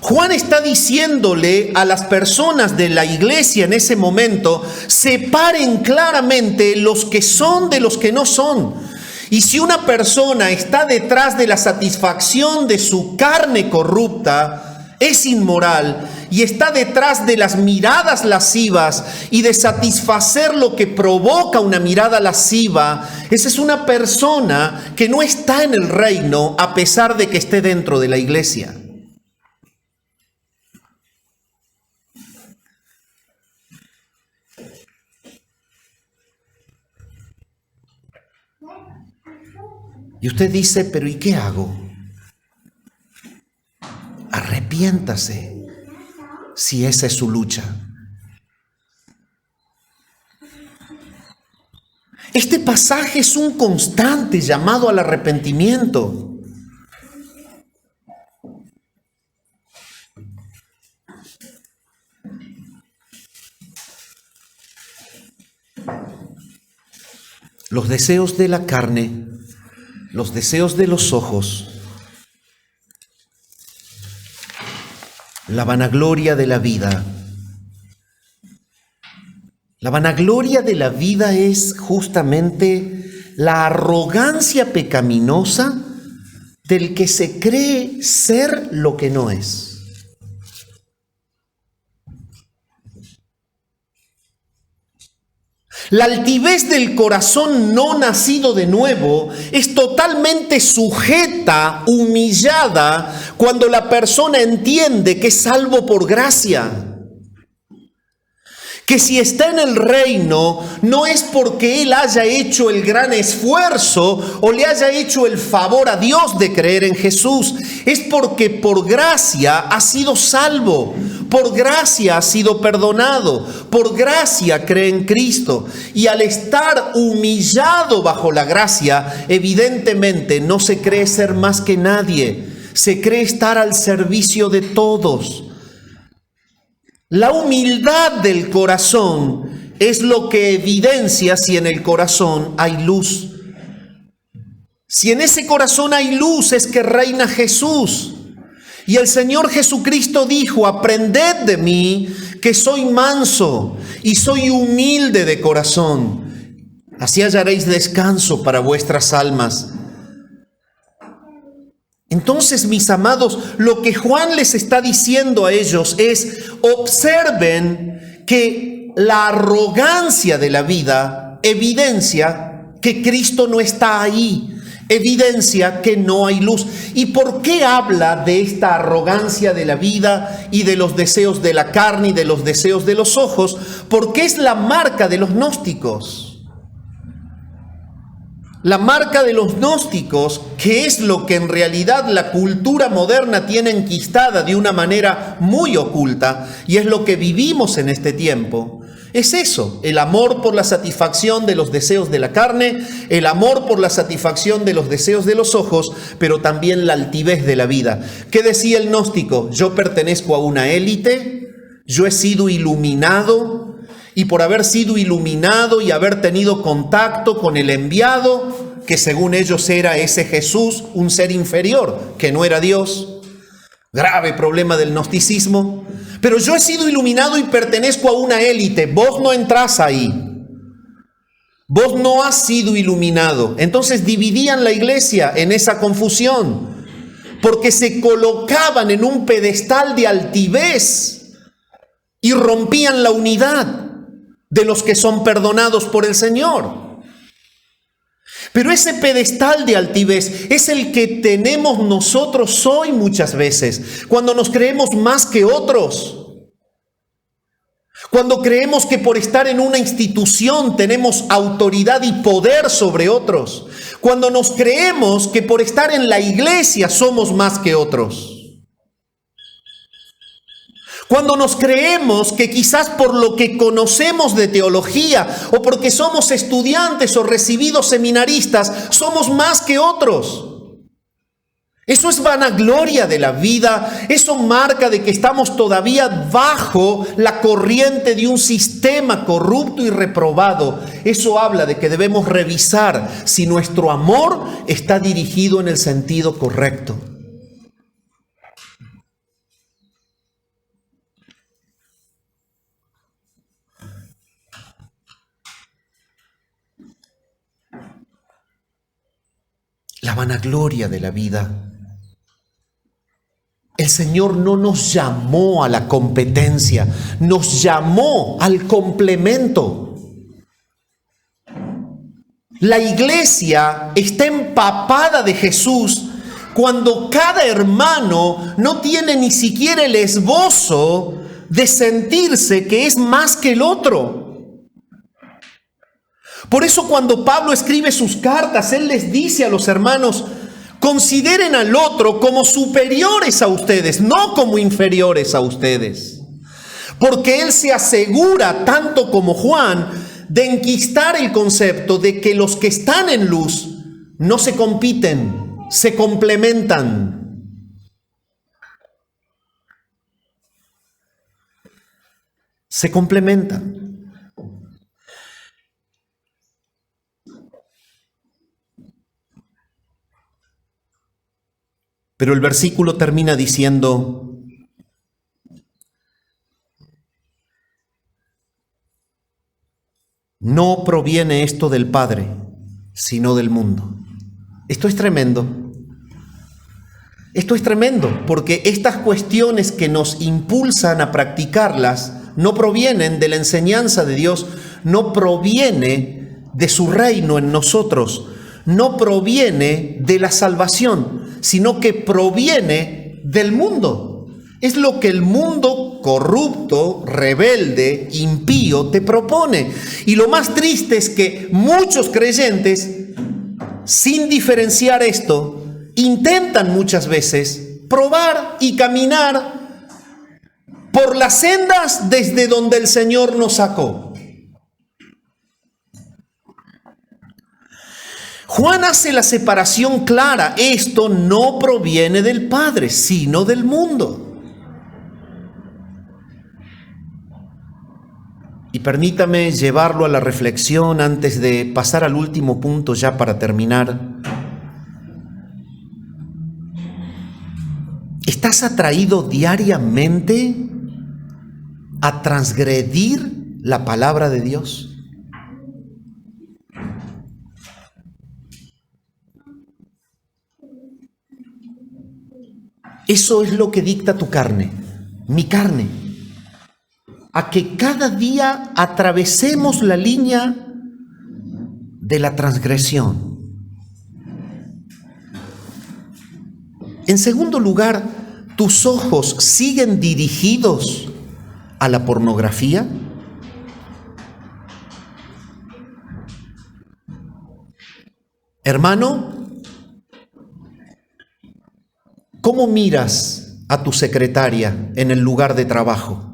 Juan está diciéndole a las personas de la iglesia en ese momento, separen claramente los que son de los que no son. Y si una persona está detrás de la satisfacción de su carne corrupta, es inmoral y está detrás de las miradas lascivas y de satisfacer lo que provoca una mirada lasciva, esa es una persona que no está en el reino a pesar de que esté dentro de la iglesia. Y usted dice, pero ¿y qué hago? Arrepiéntase si esa es su lucha. Este pasaje es un constante llamado al arrepentimiento. Los deseos de la carne, los deseos de los ojos, la vanagloria de la vida La vanagloria de la vida es justamente la arrogancia pecaminosa del que se cree ser lo que no es. La altivez del corazón no nacido de nuevo es totalmente sujeta, humillada, cuando la persona entiende que es salvo por gracia. Que si está en el reino no es porque él haya hecho el gran esfuerzo o le haya hecho el favor a Dios de creer en Jesús. Es porque por gracia ha sido salvo, por gracia ha sido perdonado, por gracia cree en Cristo. Y al estar humillado bajo la gracia, evidentemente no se cree ser más que nadie, se cree estar al servicio de todos. La humildad del corazón es lo que evidencia si en el corazón hay luz. Si en ese corazón hay luz es que reina Jesús. Y el Señor Jesucristo dijo: aprended de mí que soy manso y soy humilde de corazón. Así hallaréis descanso para vuestras almas. Entonces, mis amados, lo que Juan les está diciendo a ellos es: observen que la arrogancia de la vida evidencia que Cristo no está ahí, evidencia que no hay luz. ¿Y por qué habla de esta arrogancia de la vida y de los deseos de la carne y de los deseos de los ojos? Porque es la marca de los gnósticos. La marca de los gnósticos, que es lo que en realidad la cultura moderna tiene enquistada de una manera muy oculta, y es lo que vivimos en este tiempo, es eso: el amor por la satisfacción de los deseos de la carne, el amor por la satisfacción de los deseos de los ojos, pero también la altivez de la vida. ¿Qué decía el gnóstico? Yo pertenezco a una élite, yo he sido iluminado, y por haber sido iluminado y haber tenido contacto con el enviado, que según ellos era ese Jesús, un ser inferior, que no era Dios. Grave problema del gnosticismo. Pero yo he sido iluminado y pertenezco a una élite. Vos no entrás ahí. Vos no has sido iluminado. Entonces dividían la iglesia en esa confusión, porque se colocaban en un pedestal de altivez y rompían la unidad de los que son perdonados por el Señor. Pero ese pedestal de altivez es el que tenemos nosotros hoy muchas veces, cuando nos creemos más que otros, cuando creemos que por estar en una institución tenemos autoridad y poder sobre otros, cuando nos creemos que por estar en la iglesia somos más que otros. Cuando nos creemos que quizás por lo que conocemos de teología o porque somos estudiantes o recibidos seminaristas, somos más que otros. Eso es vanagloria de la vida, eso marca de que estamos todavía bajo la corriente de un sistema corrupto y reprobado. Eso habla de que debemos revisar si nuestro amor está dirigido en el sentido correcto. La vanagloria de la vida. El Señor no nos llamó a la competencia, nos llamó al complemento. La iglesia está empapada de Jesús cuando cada hermano no tiene ni siquiera el esbozo de sentirse que es más que el otro. Por eso cuando Pablo escribe sus cartas, él les dice a los hermanos: consideren al otro como superiores a ustedes, no como inferiores a ustedes. Porque él se asegura, tanto como Juan, de enquistar el concepto de que los que están en luz no se compiten, se complementan. Se complementan. Pero el versículo termina diciendo: no proviene esto del Padre, sino del mundo. Esto es tremendo. Esto es tremendo, porque estas cuestiones que nos impulsan a practicarlas no provienen de la enseñanza de Dios, no proviene de su reino en nosotros, no proviene de la salvación, sino que proviene del mundo. Es lo que el mundo corrupto, rebelde, impío te propone. Y lo más triste es que muchos creyentes, sin diferenciar esto, intentan muchas veces probar y caminar por las sendas desde donde el Señor nos sacó. Juan hace la separación clara. Esto no proviene del Padre, sino del mundo. Y permítame llevarlo a la reflexión antes de pasar al último punto ya para terminar. ¿Estás atraído diariamente a transgredir la palabra de Dios? Eso es lo que dicta tu carne, mi carne, a que cada día atravesemos la línea de la transgresión. En segundo lugar, ¿tus ojos siguen dirigidos a la pornografía? Hermano, ¿cómo miras a tu secretaria en el lugar de trabajo?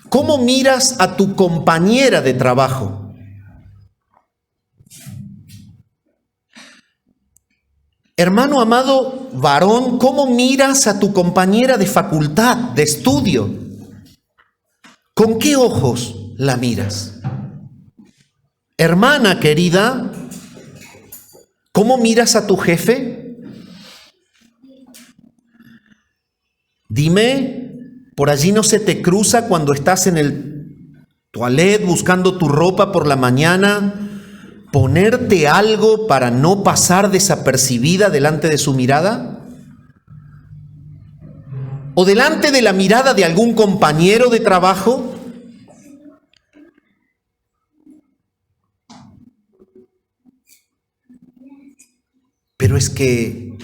¿Cómo miras a tu compañera de trabajo? Hermano amado varón, ¿cómo miras a tu compañera de facultad, de estudio? ¿Con qué ojos la miras? Hermana querida, ¿cómo miras a tu jefe? Dime, ¿por allí no se te cruza cuando estás en el toilet buscando tu ropa por la mañana, ponerte algo para no pasar desapercibida delante de su mirada? ¿O delante de la mirada de algún compañero de trabajo? Pero es que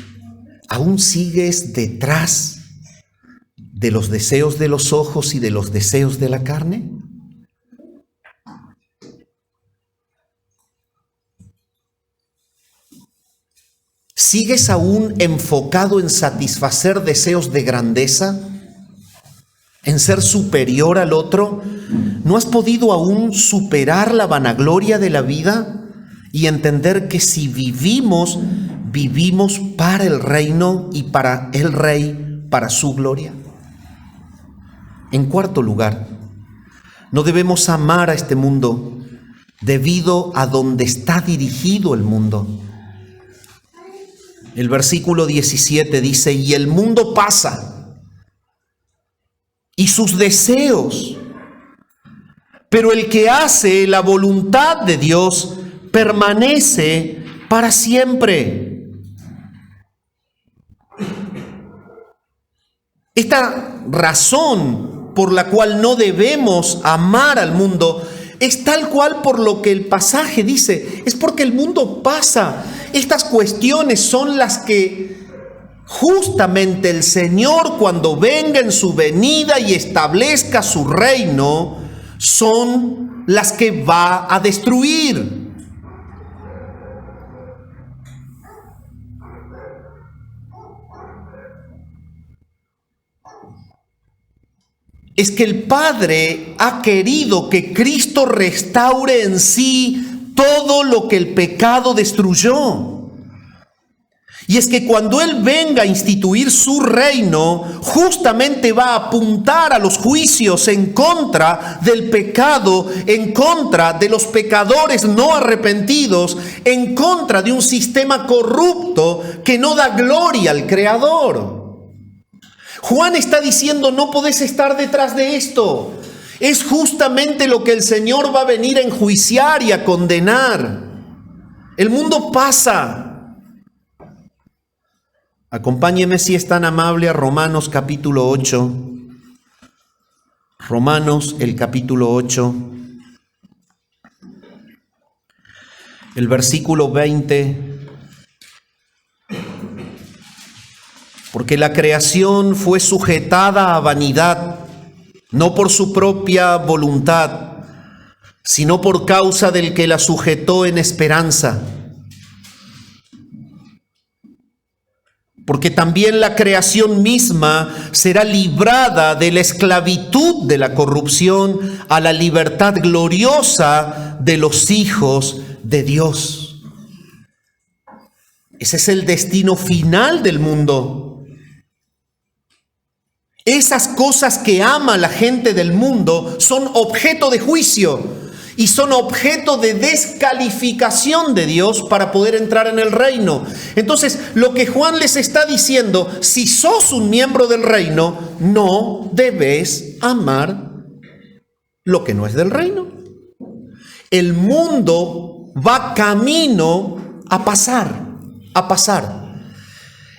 aún sigues detrás de los deseos de los ojos y de los deseos de la carne. ¿Sigues aún enfocado en satisfacer deseos de grandeza? ¿En ser superior al otro? ¿No has podido aún superar la vanagloria de la vida y entender que si vivimos, vivimos para el reino y para el Rey, para su gloria? En cuarto lugar, no debemos amar a este mundo debido a donde está dirigido el mundo. El versículo 17 dice, y el mundo pasa, y sus deseos, pero el que hace la voluntad de Dios permanece para siempre. Esta razón por la cual no debemos amar al mundo es tal cual por lo que el pasaje dice, es porque el mundo pasa. Estas cuestiones son las que justamente el Señor, cuando venga en su venida y establezca su reino, son las que va a destruir. Es que el Padre ha querido que Cristo restaure en sí todo lo que el pecado destruyó. Y es que cuando Él venga a instituir su reino, justamente va a apuntar a los juicios en contra del pecado, en contra de los pecadores no arrepentidos, en contra de un sistema corrupto que no da gloria al Creador. Juan está diciendo, no podés estar detrás de esto. Es justamente lo que el Señor va a venir a enjuiciar y a condenar. El mundo pasa. Acompáñeme, si es tan amable, a Romanos capítulo 8. Romanos, el capítulo 8. El versículo 20. Porque la creación fue sujetada a vanidad, no por su propia voluntad, sino por causa del que la sujetó en esperanza. Porque también la creación misma será librada de la esclavitud de la corrupción a la libertad gloriosa de los hijos de Dios. Ese es el destino final del mundo. Esas cosas que ama la gente del mundo son objeto de juicio y son objeto de descalificación de Dios para poder entrar en el reino. Entonces, lo que Juan les está diciendo, si sos un miembro del reino, no debes amar lo que no es del reino. El mundo va camino a pasar.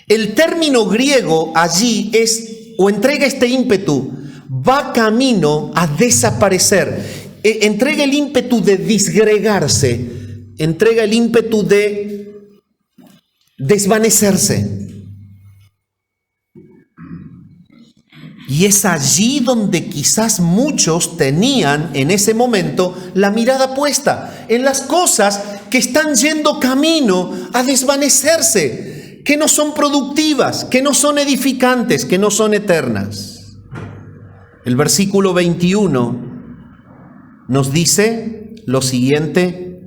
El término griego allí es, o entrega este ímpetu, va camino a desaparecer. Entrega el ímpetu de disgregarse, entrega el ímpetu de desvanecerse. Y es allí donde quizás muchos tenían en ese momento la mirada puesta, en las cosas que están yendo camino a desvanecerse, que no son productivas, que no son edificantes, que no son eternas. El versículo 21 nos dice lo siguiente: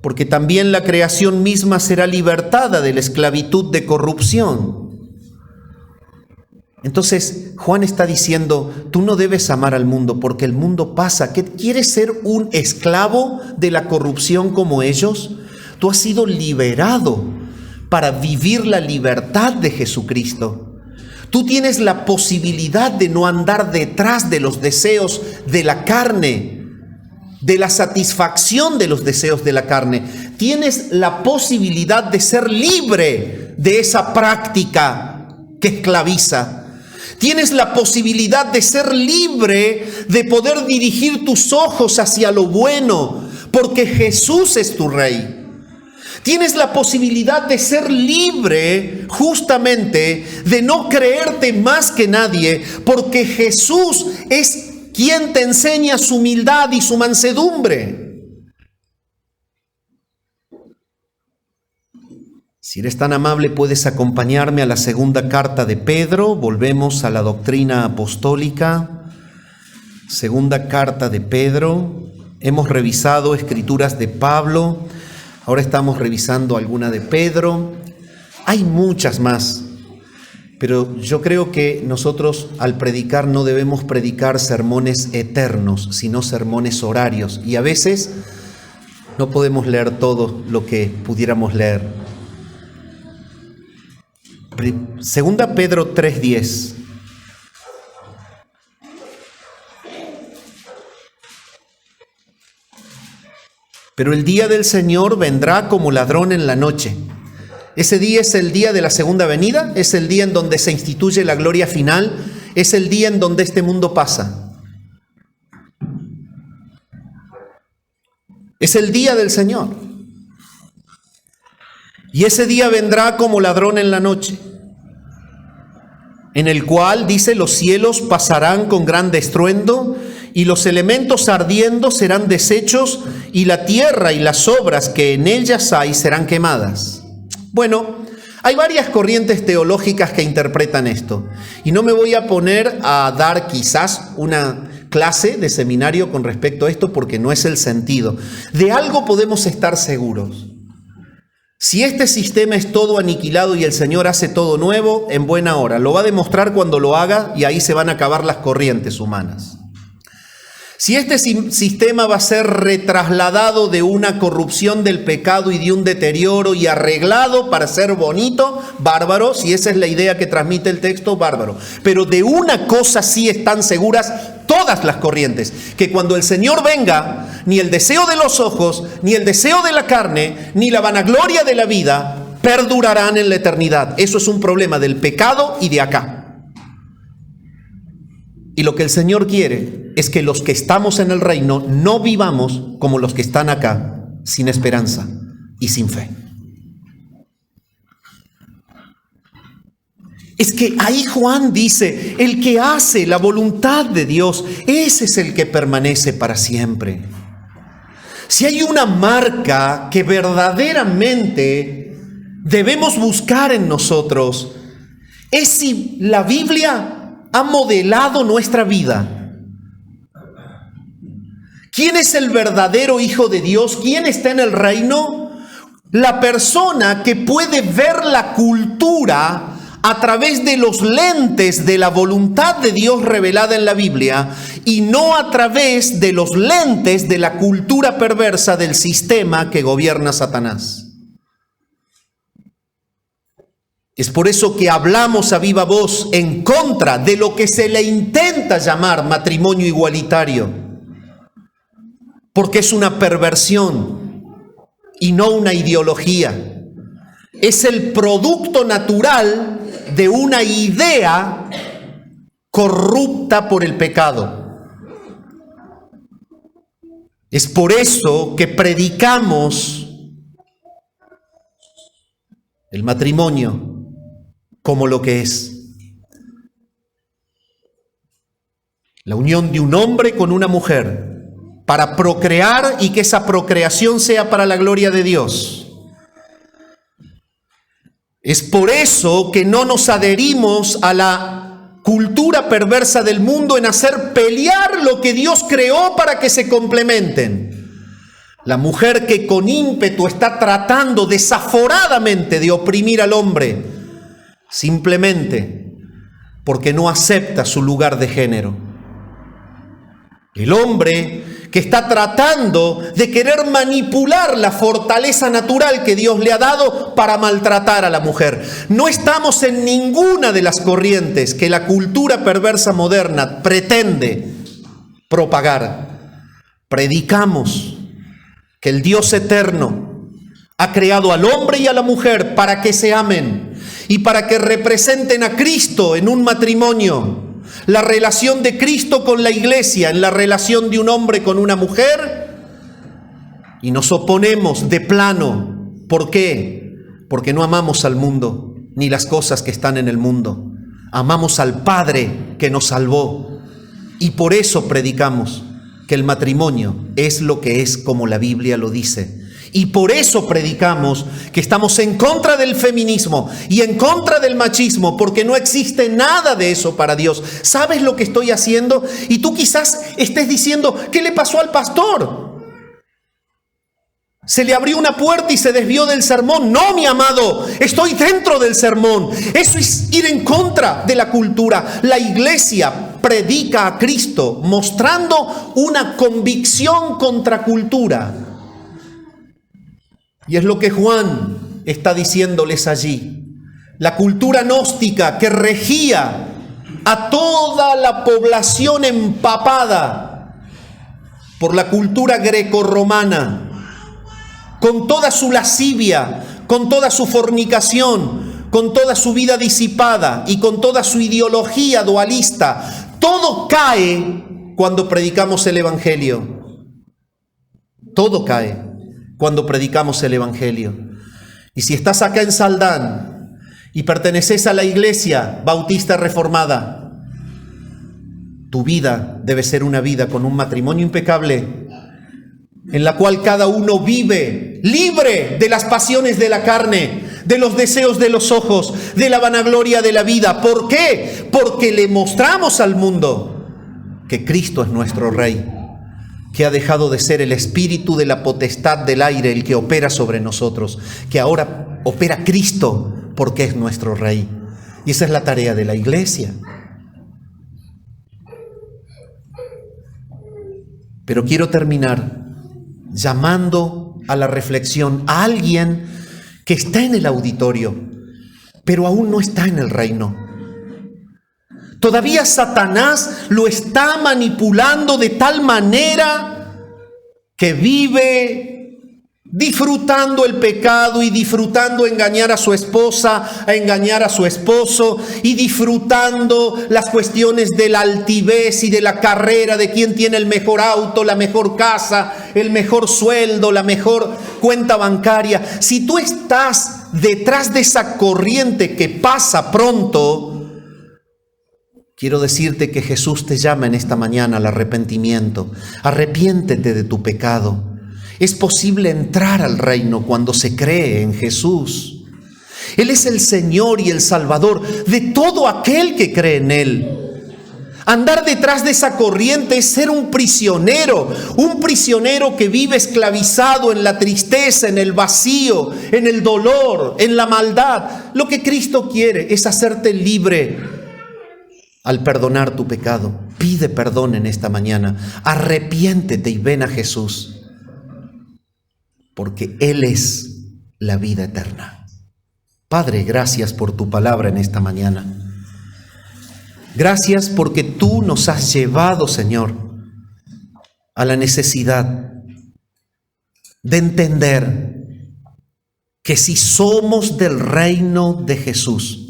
porque también la creación misma será libertada de la esclavitud de corrupción. Entonces Juan está diciendo, tú no debes amar al mundo porque el mundo pasa. ¿Qué quieres ser un esclavo de la corrupción como ellos? Tú has sido liberado para vivir la libertad de Jesucristo. Tú tienes la posibilidad de no andar detrás de los deseos de la carne, de la satisfacción de los deseos de la carne. Tienes la posibilidad de ser libre de esa práctica que esclaviza. Tienes la posibilidad de ser libre, de poder dirigir tus ojos hacia lo bueno, porque Jesús es tu Rey. Tienes la posibilidad de ser libre, justamente, de no creerte más que nadie, porque Jesús es quien te enseña su humildad y su mansedumbre. Si eres tan amable, puedes acompañarme a la segunda carta de Pedro. Volvemos a la doctrina apostólica. Segunda carta de Pedro. Hemos revisado escrituras de Pablo. Ahora estamos revisando alguna de Pedro. Hay muchas más, pero yo creo que nosotros al predicar no debemos predicar sermones eternos, sino sermones horarios. Y a veces no podemos leer todo lo que pudiéramos leer. Segunda Pedro 3:10. Pero el día del Señor vendrá como ladrón en la noche. Ese día es el día de la segunda venida, es el día en donde se instituye la gloria final, es el día en donde este mundo pasa. Es el día del Señor. Y ese día vendrá como ladrón en la noche, en el cual, dice, los cielos pasarán con grande estruendo, y los elementos ardiendo serán deshechos, y la tierra y las obras que en ellas hay serán quemadas. Bueno, hay varias corrientes teológicas que interpretan esto, y no me voy a poner a dar quizás una clase de seminario con respecto a esto, porque no es el sentido. De algo podemos estar seguros: si este sistema es todo aniquilado y el Señor hace todo nuevo, en buena hora. Lo va a demostrar cuando lo haga, y ahí se van a acabar las corrientes humanas. Si este sistema va a ser retrasladado de una corrupción del pecado y de un deterioro y arreglado para ser bonito, bárbaro. Si esa es la idea que transmite el texto, bárbaro. Pero de una cosa sí están seguras todas las corrientes, que cuando el Señor venga, ni el deseo de los ojos, ni el deseo de la carne, ni la vanagloria de la vida perdurarán en la eternidad. Eso es un problema del pecado y de acá. Y lo que el Señor quiere es que los que estamos en el reino no vivamos como los que están acá, sin esperanza y sin fe. Es que ahí Juan dice, el que hace la voluntad de Dios, ese es el que permanece para siempre. Si hay una marca que verdaderamente debemos buscar en nosotros, es si la Biblia ha modelado nuestra vida. ¿Quién es el verdadero Hijo de Dios? ¿Quién está en el reino? La persona que puede ver la cultura a través de los lentes de la voluntad de Dios revelada en la Biblia y no a través de los lentes de la cultura perversa del sistema que gobierna Satanás. Es por eso que hablamos a viva voz en contra de lo que se le intenta llamar matrimonio igualitario, porque es una perversión y no una ideología. Es el producto natural de una idea corrupta por el pecado. Es por eso que predicamos el matrimonio como lo que es. La unión de un hombre con una mujer para procrear y que esa procreación sea para la gloria de Dios. Es por eso que no nos adherimos a la cultura perversa del mundo en hacer pelear lo que Dios creó para que se complementen. La mujer que con ímpetu está tratando desaforadamente de oprimir al hombre, simplemente porque no acepta su lugar de género. El hombre que está tratando de querer manipular la fortaleza natural que Dios le ha dado para maltratar a la mujer. No estamos en ninguna de las corrientes que la cultura perversa moderna pretende propagar. Predicamos que el Dios eterno ha creado al hombre y a la mujer para que se amen y para que representen a Cristo en un matrimonio. La relación de Cristo con la iglesia, en la relación de un hombre con una mujer, y nos oponemos de plano. ¿Por qué? Porque no amamos al mundo, ni las cosas que están en el mundo. Amamos al Padre que nos salvó, y por eso predicamos que el matrimonio es lo que es como la Biblia lo dice. Y por eso predicamos que estamos en contra del feminismo y en contra del machismo, porque no existe nada de eso para Dios. ¿Sabes lo que estoy haciendo? Y tú quizás estés diciendo, ¿qué le pasó al pastor? Se le abrió una puerta y se desvió del sermón. No, mi amado, estoy dentro del sermón. Eso es ir en contra de la cultura. La iglesia predica a Cristo mostrando una convicción contra cultura. Y es lo que Juan está diciéndoles allí. La cultura gnóstica que regía a toda la población empapada por la cultura grecorromana, con toda su lascivia, con toda su fornicación, con toda su vida disipada y con toda su ideología dualista. Todo cae cuando predicamos el Evangelio. Todo cae cuando predicamos el Evangelio. Y si estás acá en Saldán y perteneces a la iglesia bautista reformada, tu vida debe ser una vida con un matrimonio impecable, en la cual cada uno vive libre de las pasiones de la carne, de los deseos de los ojos, de la vanagloria de la vida. ¿Por qué? Porque le mostramos al mundo que Cristo es nuestro Rey, que ha dejado de ser el espíritu de la potestad del aire el que opera sobre nosotros, que ahora opera Cristo porque es nuestro Rey. Y esa es la tarea de la iglesia. Pero quiero terminar llamando a la reflexión a alguien que está en el auditorio, pero aún no está en el reino. Todavía Satanás lo está manipulando de tal manera que vive disfrutando el pecado y disfrutando engañar a su esposa, a engañar a su esposo, y disfrutando las cuestiones de la altivez y de la carrera, de quién tiene el mejor auto, la mejor casa, el mejor sueldo, la mejor cuenta bancaria. Si tú estás detrás de esa corriente que pasa pronto, quiero decirte que Jesús te llama en esta mañana al arrepentimiento. Arrepiéntete de tu pecado. Es posible entrar al reino cuando se cree en Jesús. Él es el Señor y el Salvador de todo aquel que cree en Él. Andar detrás de esa corriente es ser un prisionero que vive esclavizado en la tristeza, en el vacío, en el dolor, en la maldad. Lo que Cristo quiere es hacerte libre al perdonar tu pecado. Pide perdón en esta mañana. Arrepiéntete y ven a Jesús, porque Él es la vida eterna. Padre, gracias por tu palabra en esta mañana. Gracias porque tú nos has llevado, Señor, a la necesidad de entender que si somos del reino de Jesús,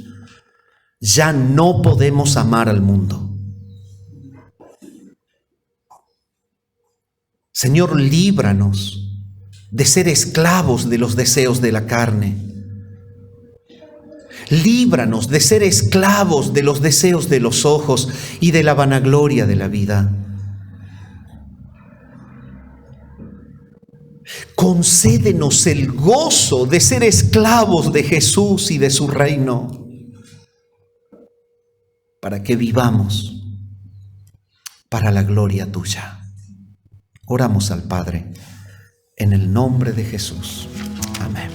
ya no podemos amar al mundo. Señor, líbranos de ser esclavos de los deseos de la carne. Líbranos de ser esclavos de los deseos de los ojos y de la vanagloria de la vida. Concédenos el gozo de ser esclavos de Jesús y de su reino, para que vivamos para la gloria tuya. Oramos al Padre en el nombre de Jesús. Amén.